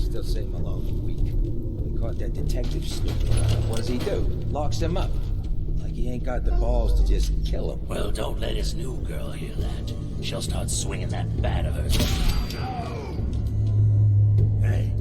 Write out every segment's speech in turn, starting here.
still say Malone's weak. We caught that detective snooping around. What does he do? Locks him up. Like he ain't got the balls to just kill him. Well, don't let his new girl hear that. She'll start swinging that bat of hers. Hey.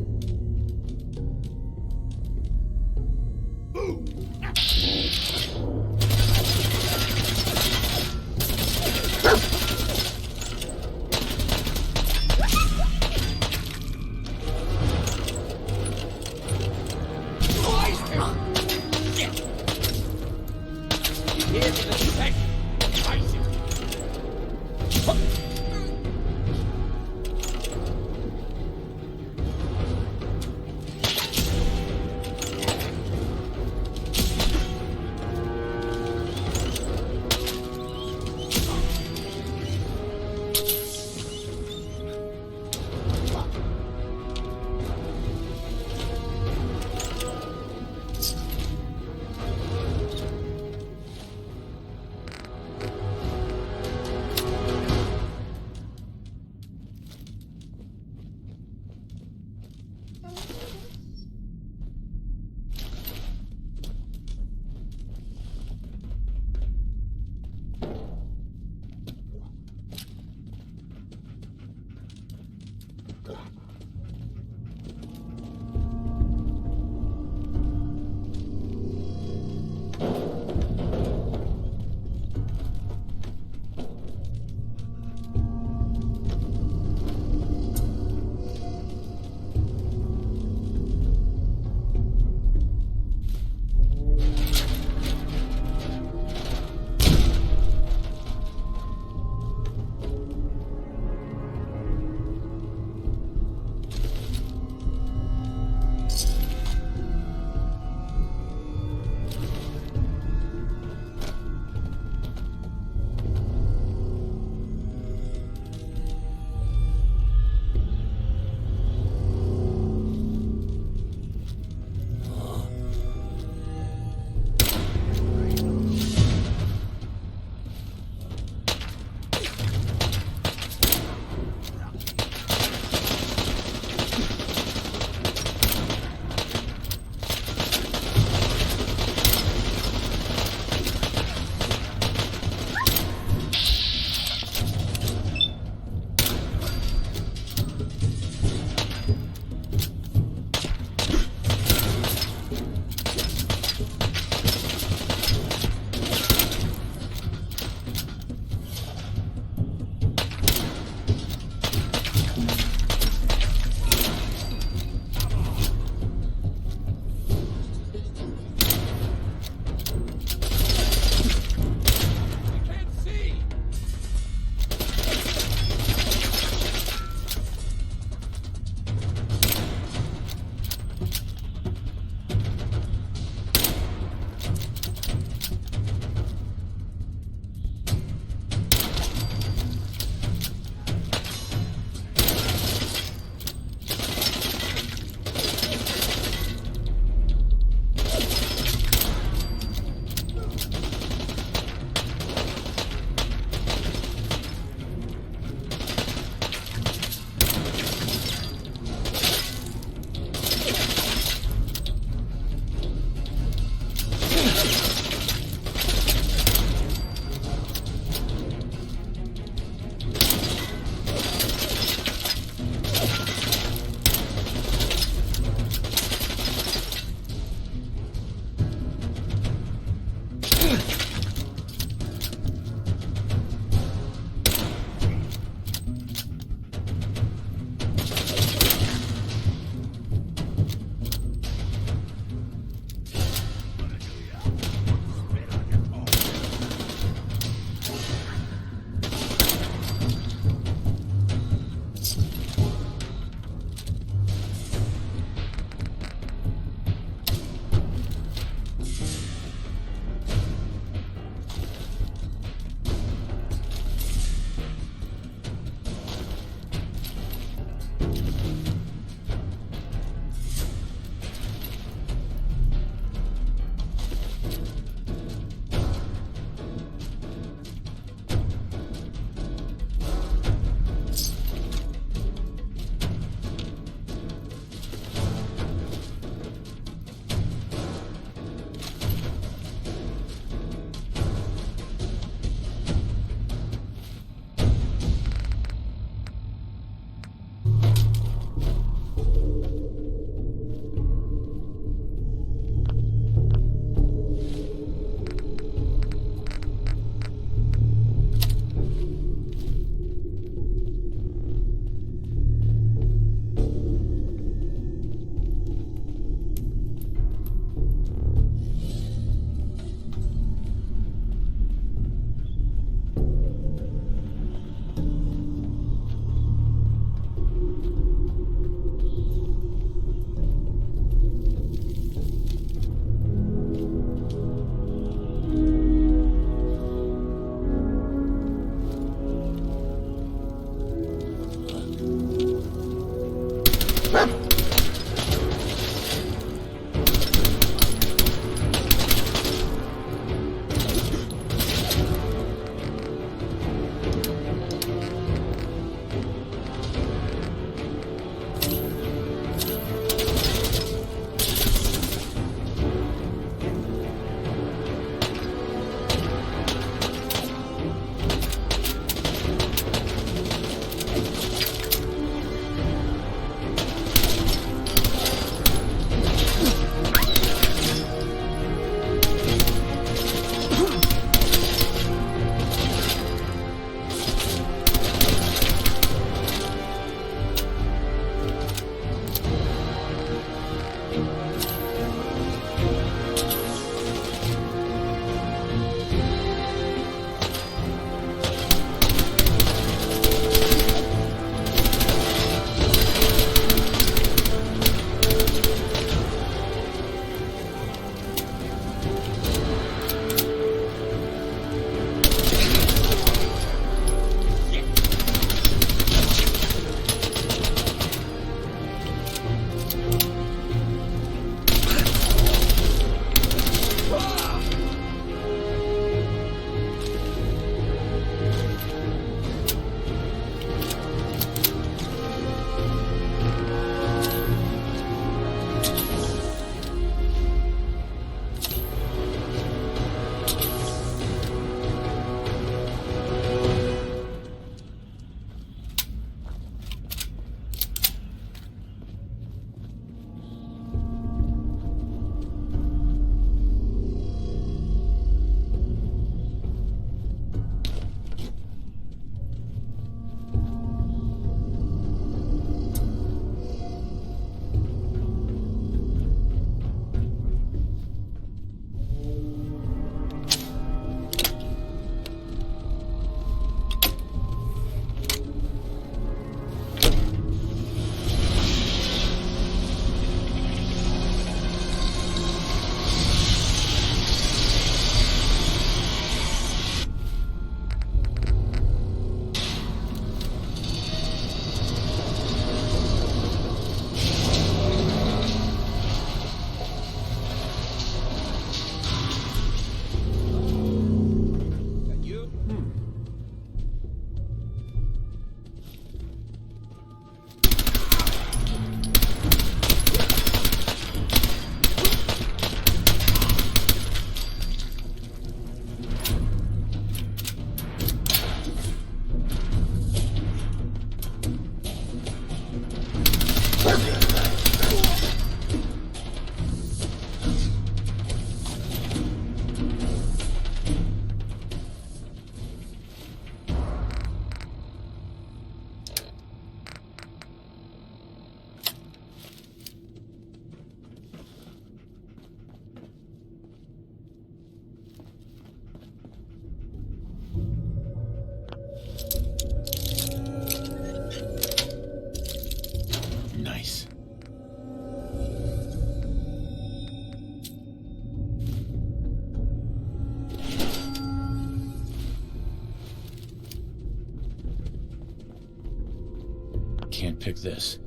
pick this.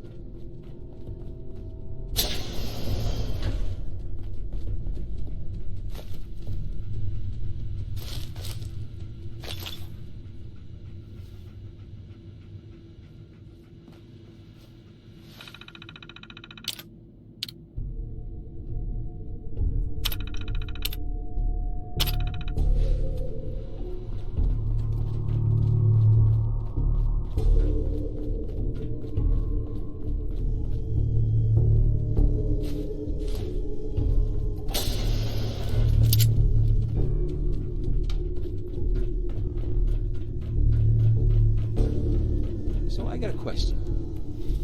So I got a question.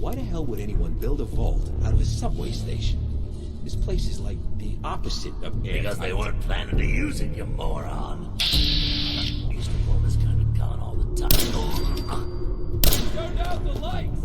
Why the hell would anyone build a vault out of a subway station? This place is like the opposite of airtight. Because they weren't planning to use it, you moron. Used to pull this kind of gun all the time. Turn out the lights!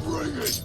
Bring it!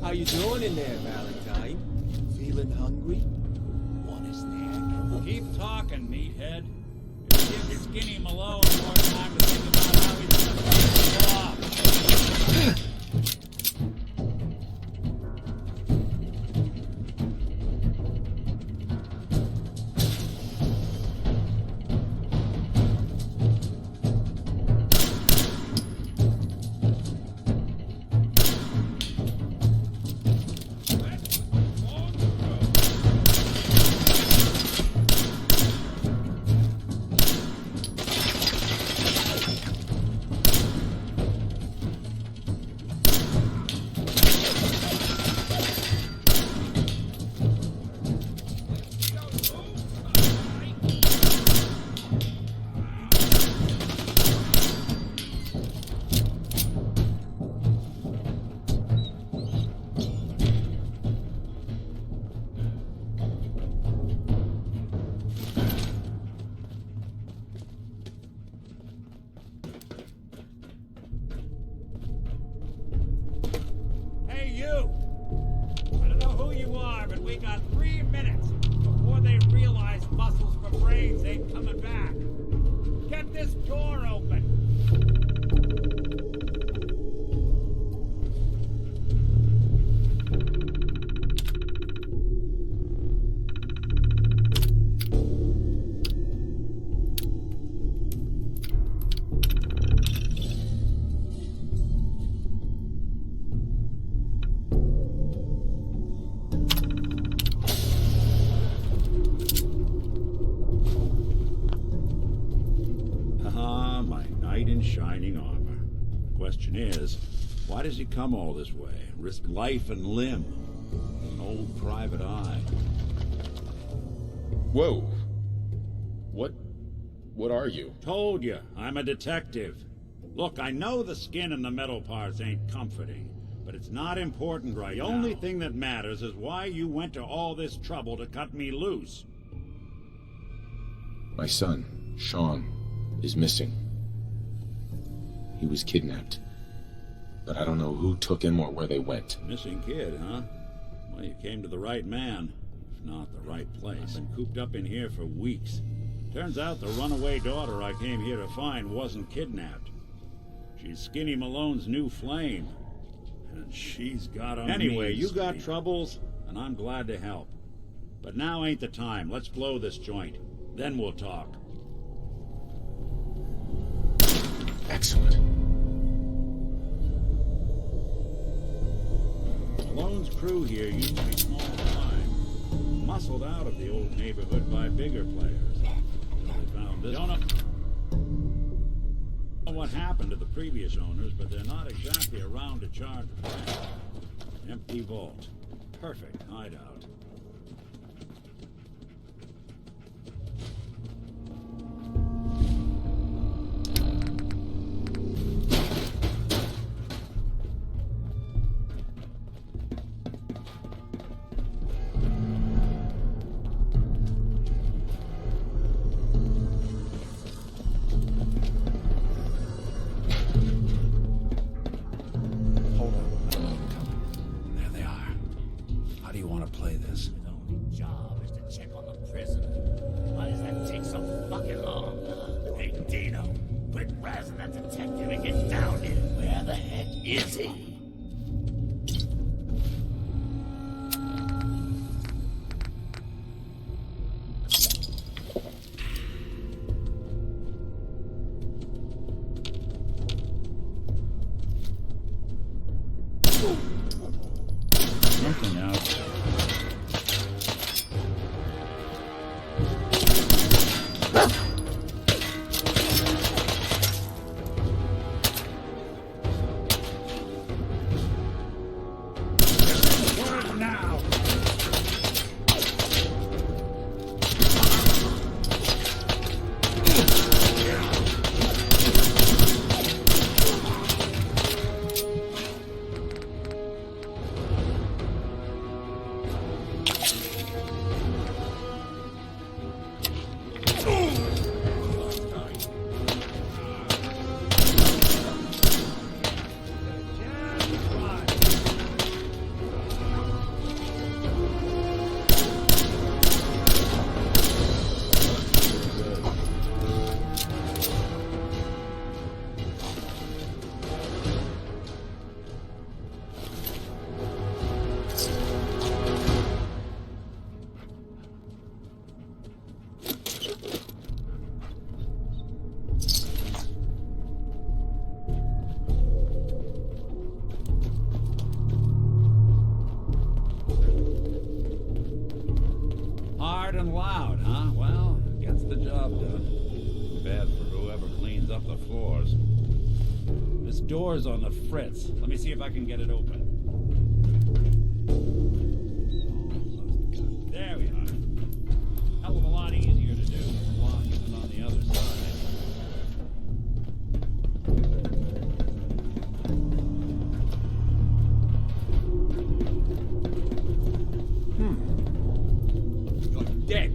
How you doing in there, Valentine? Feeling hungry? Want a snack? Ed. Just give your skinny Malone more time to think about how he's gonna finish it off. Hey, you! I don't know who you are, but we got 3 minutes before they realize muscles for brains ain't coming back. Get this door open! My knight in shining armor. Question is, why does he come all this way? Risk life and limb? An old private eye. Whoa. What are you? Told you, I'm a detective. Look, I know the skin and the metal parts ain't comforting, but it's not important right now. The only thing that matters is why you went to all this trouble to cut me loose. My son, Sean, is missing. He was kidnapped. But I don't know who took him or where they went. Missing kid, huh? Well, you came to the right man, if not the right place. I've been cooped up in here for weeks. Turns out the runaway daughter I came here to find wasn't kidnapped. She's Skinny Malone's new flame. And she's got on Anyway, you got troubles, and I'm glad to help. But now ain't the time. Let's blow this joint. Then we'll talk. Excellent. Malone's crew here used to be small time, muscled out of the old neighborhood by bigger players. They found this. Don't know what happened to the previous owners, but they're not exactly around to charge rent. Empty vault. Perfect hideout. His only job is to check on the prisoner. Why does that take so fucking long? Hey, Dino, quit razzing that detective and get down here. Where the heck is he? Something out there. the job done. Bad for whoever cleans up the floors. This door's on the fritz. Let me see if I can get it open. There we are. Hell of a lot easier to do than locking it on the other side. You're dead.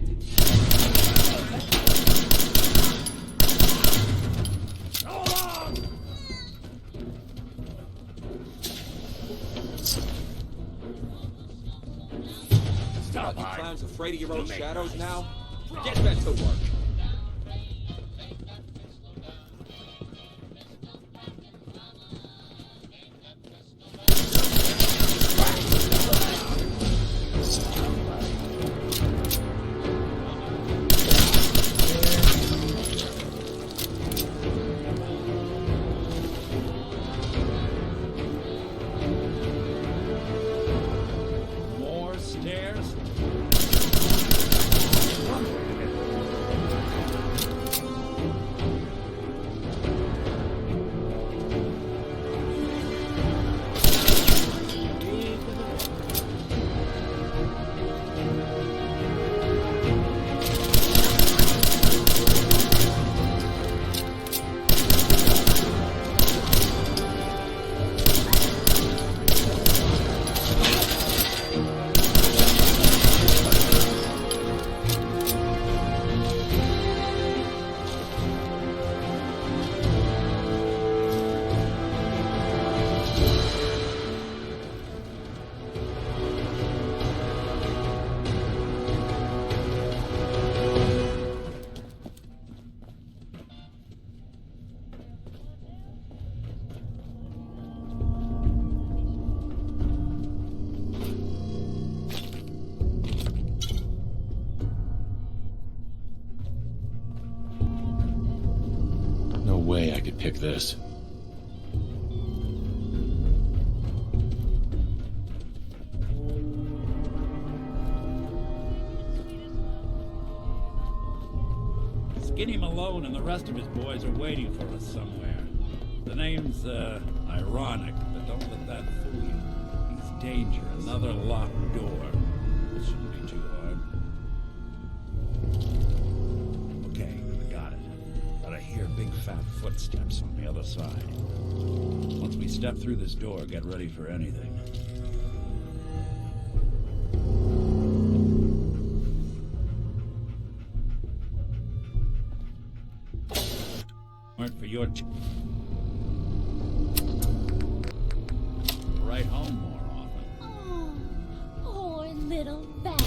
Stop, You Art. clowns afraid of your own You'll make shadows nice. now? Get back to work. More stairs? No way I could pick this. Skinny Malone and the rest of his boys are waiting for us somewhere. The name's, ironic, but don't let that fool you. He's danger, another locked door. It shouldn't be too hard. Okay, I got it. But I hear big fat footsteps on the other side. Once we step through this door, get ready for anything. Weren't for your right home more often. Oh, poor little bat.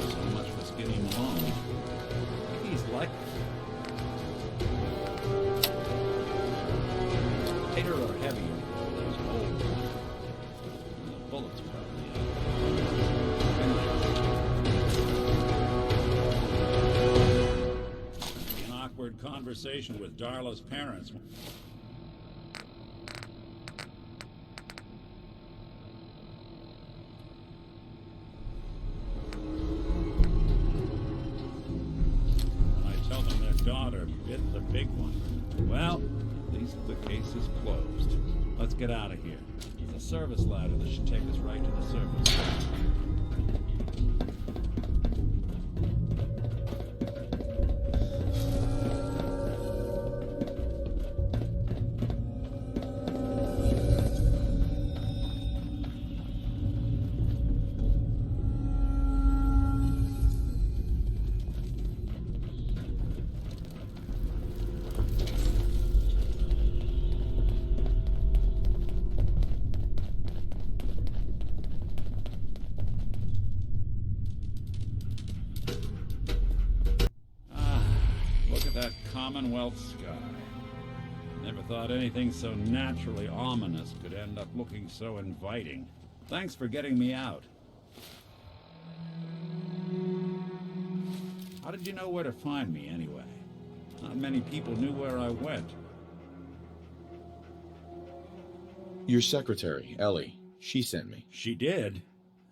So much for Skinny Malone. He's like lighter or heavier. Those old. The bullets probably. An awkward conversation with Darla's parents. When I tell them their daughter bit the big one. Well, at least the case is closed. Let's get out of here. There's a service ladder that should take us right to the service. Look at that Commonwealth sky. Never thought anything so naturally ominous could end up looking so inviting. Thanks for getting me out. did you know where to find me, anyway? Not many people knew where I went. Your secretary, Ellie, she sent me. She did?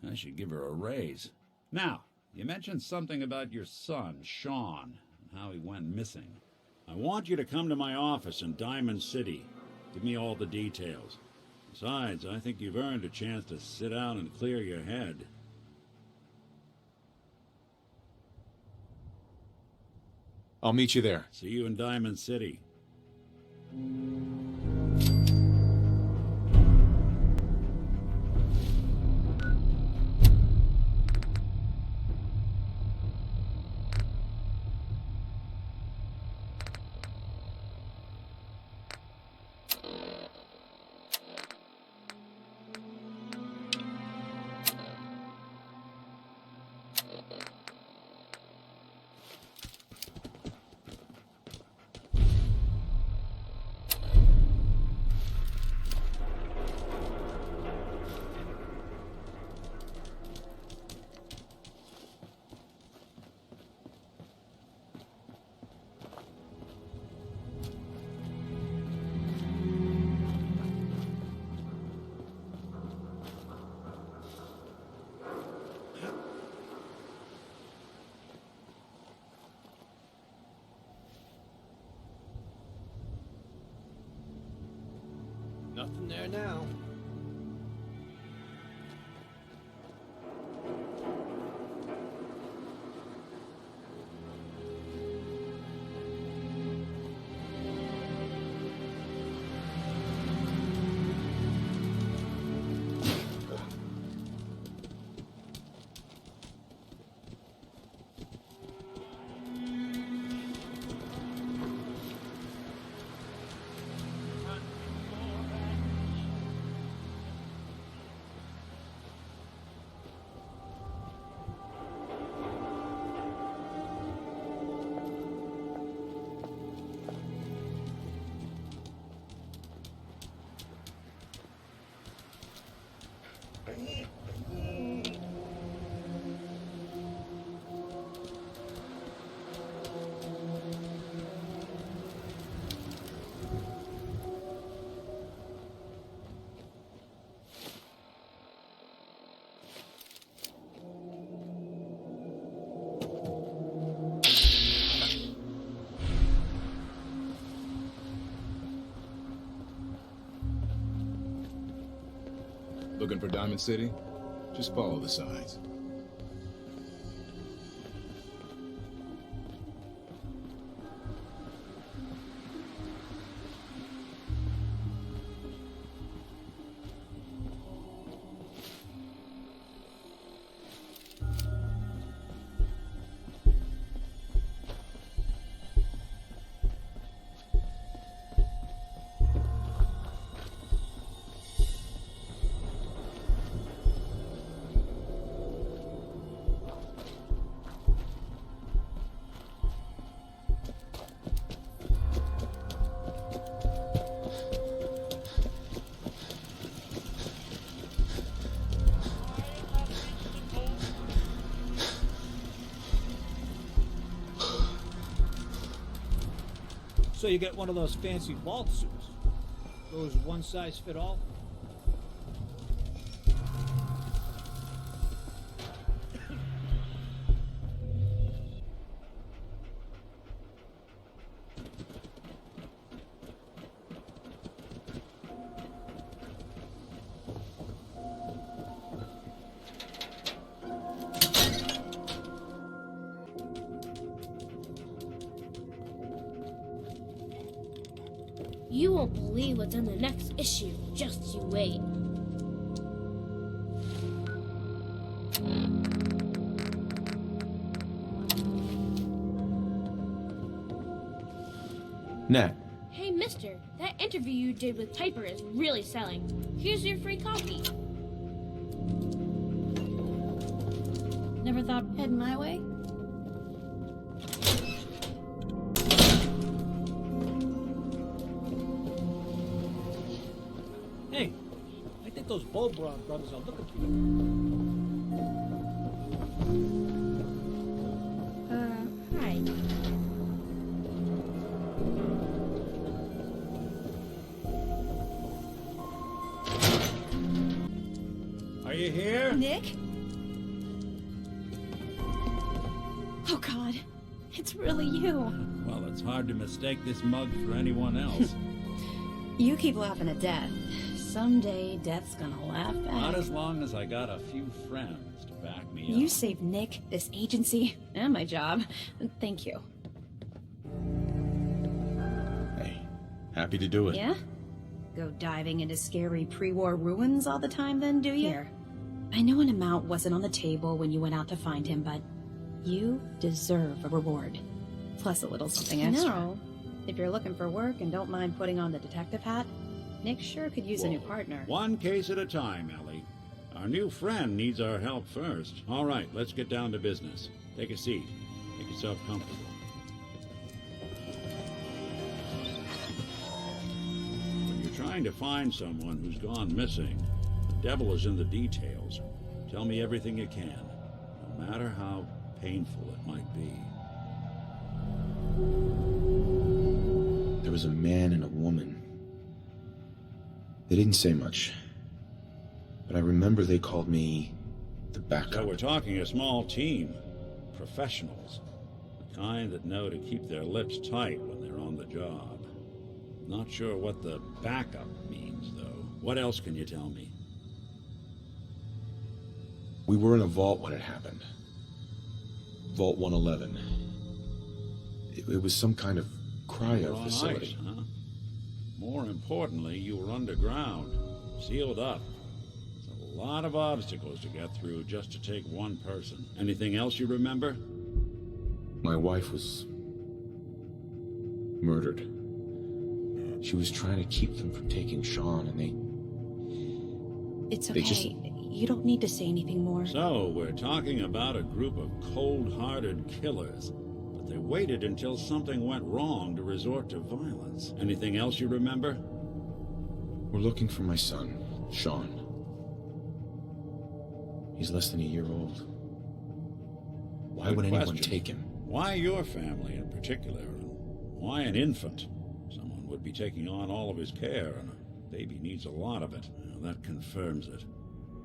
I should give her a raise. Now, you mentioned something about your son, Sean, and how he went missing. I want you to come to my office in Diamond City. Give me all the details. Besides, I think you've earned a chance to sit down and clear your head. I'll meet you there. See you in Diamond City. Nothing there now. Looking for Diamond City? Just follow the signs. So you get one of those fancy vault suits. Those one size fit all? You won't believe what's in the next issue. Just you wait. Nat, Hey, mister, that interview you did with Piper is really selling. Here's your free copy. Never thought I'd head my way? Hey, I think those Bulbron brothers are looking for you. Hi. you here? Nick? Oh, God. It's really you. Well, it's hard to mistake this mug for anyone else. You keep laughing at Death. Someday, Death's gonna laugh back. Not as long as I got a few friends to back me up. You saved Nick, this agency, and my job. Thank you. Hey, happy to do it. Yeah? Go diving into scary pre-war ruins all the time then, do you? Here. I know an amount wasn't on the table when you went out to find him, but you deserve a reward. Plus a little something extra. No. If you're looking for work and don't mind putting on the detective hat, Nick sure could use a new partner. One case at a time, Ellie. Our new friend needs our help first. All right, let's get down to business. Take a seat. Make yourself comfortable. When you're trying to find someone who's gone missing, the devil is in the details. Tell me everything you can, no matter how painful it might be. There was a man and a woman. They didn't say much, but I remember they called me the backup. So we're talking a small team. Professionals. The kind that know to keep their lips tight when they're on the job. Not sure what the backup means, though. What else can you tell me? We were in a vault when it happened. Vault 111. It was some kind of cryo facility. Ice, huh? More importantly, you were underground, sealed up. It's a lot of obstacles to get through just to take one person. Anything else you remember? My wife was murdered. She was trying to keep them from taking Sean, and It's okay. You don't need to say anything more. So, we're talking about a group of cold-hearted killers. But they waited until something went wrong to resort to violence. Anything else you remember? we're looking for my son, Sean. He's less than a year old. Why Good would anyone question. take him? Why your family in particular? And why an infant? Someone would be taking on all of his care, and a baby needs a lot of it. Well, that confirms it.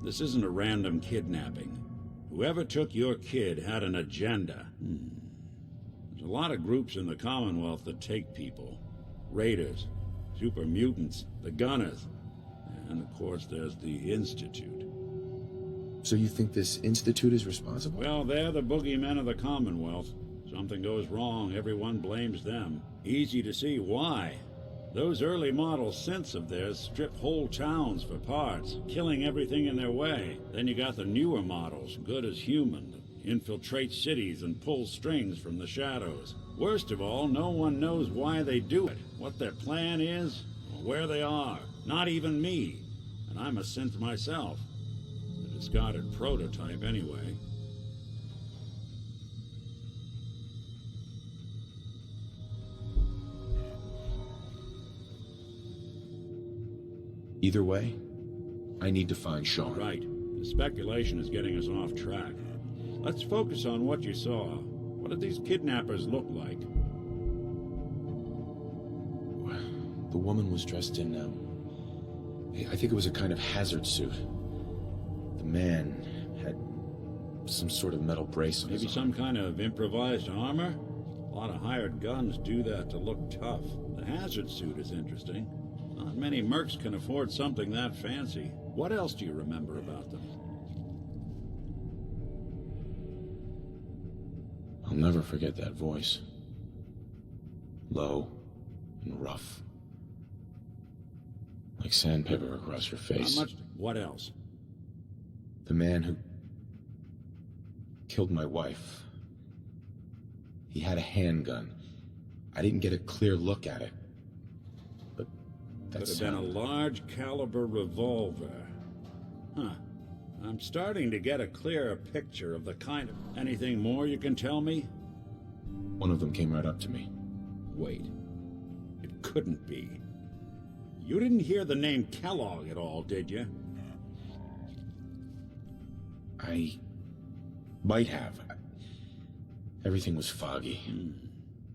This isn't a random kidnapping. Whoever took your kid had an agenda. There's a lot of groups in the Commonwealth that take people. Raiders, super mutants, the Gunners, and of course there's the Institute. So you think this institute is responsible? Well, they're the boogeymen of the Commonwealth. Something goes wrong, everyone blames them. Easy to see why. Those early model synths of theirs strip whole towns for parts, killing everything in their way. Then you got the newer models, good as human, that infiltrate cities and pull strings from the shadows. Worst of all, no one knows why they do it, what their plan is, or where they are. Not even me. And I'm a synth myself. A discarded prototype anyway. Either way, I need to find Sean. Right. The speculation is getting us off track. Let's focus on what you saw. What did these kidnappers look like? The woman was dressed in, I think it was a kind of hazard suit. The man had some sort of metal brace on Maybe his some arm. kind of improvised armor? A lot of hired guns do that to look tough. The hazard suit is interesting. Not many mercs can afford something that fancy. What else do you remember about them? I'll never forget that voice. Low and rough. Like sandpaper across your face. Not much. What else? The man who killed my wife. He had a handgun. I didn't get a clear look at it. But that Could have been a large caliber revolver. Huh. I'm starting to get a clearer picture of the kind of... Anything more you can tell me? One of them came right up to me. Wait. It couldn't be. You didn't hear the name Kellogg at all, did you? I might have. Everything was foggy.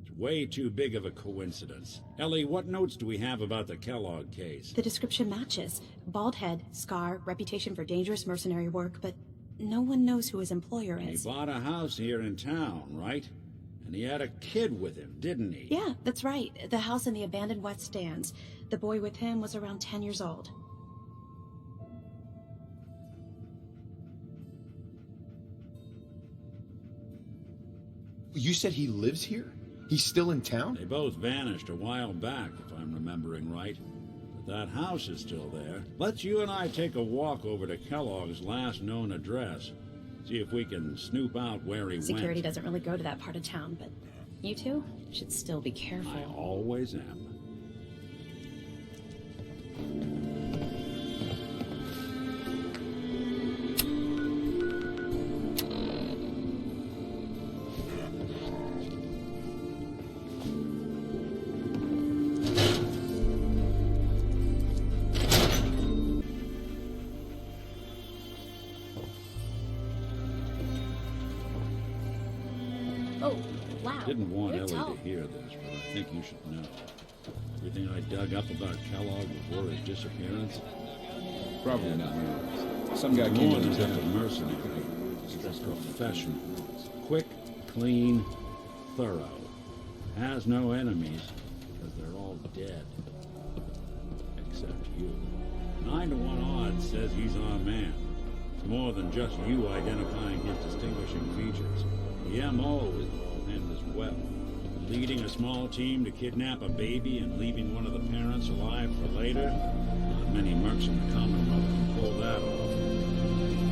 It's It's way too big of a coincidence. Ellie, what notes do we have about the Kellogg case? The description matches. Bald head, scar, reputation for dangerous mercenary work, but no one knows who his employer He is. bought a house here in town, right? And he had a kid with him, didn't he? Yeah, that's right. The house in the abandoned West Stands. The boy with him was around 10 years old. You said he lives here? He's still in town? They both vanished a while back, if I'm remembering right. But that house is still there. Let's you and I take a walk over to Kellogg's last known address. See if we can snoop out where he Security went. doesn't really go to that part of town, but you two should still be careful. I always am. Oh, wow. Didn't want You're Ellie tall. to hear this, but I think you should know. Everything I dug up about Kellogg before his disappearance, Probably not yours. Some guy came more in than and just took a mercenary. He's a professional. Quick, clean, thorough. Has no enemies, because they're all dead. Except you. 9 to 1 odds says he's our man. It's more than just you identifying his distinguishing features. The M.O. is and as well. Leading a small team to kidnap a baby and leaving one of the parents alive for later. Not many mercs in the Commonwealth can pull that off.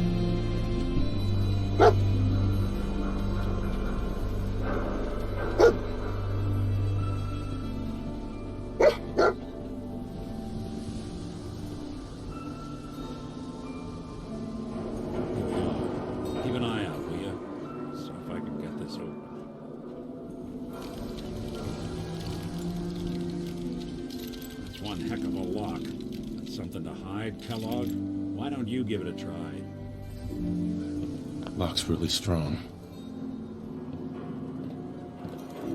Keep an eye out, will you? See if I can get this open. That's one heck of a lock. That's something to hide, Kellogg. Why don't you give it a try? Lock's really strong.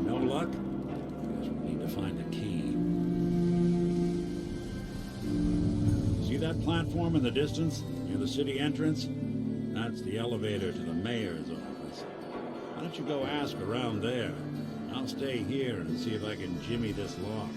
No luck? Guess we need to find a key. See that platform in the distance, near the city entrance? That's the elevator to the mayor's office. Why don't you go ask around there? I'll stay here and see if I can jimmy this lock.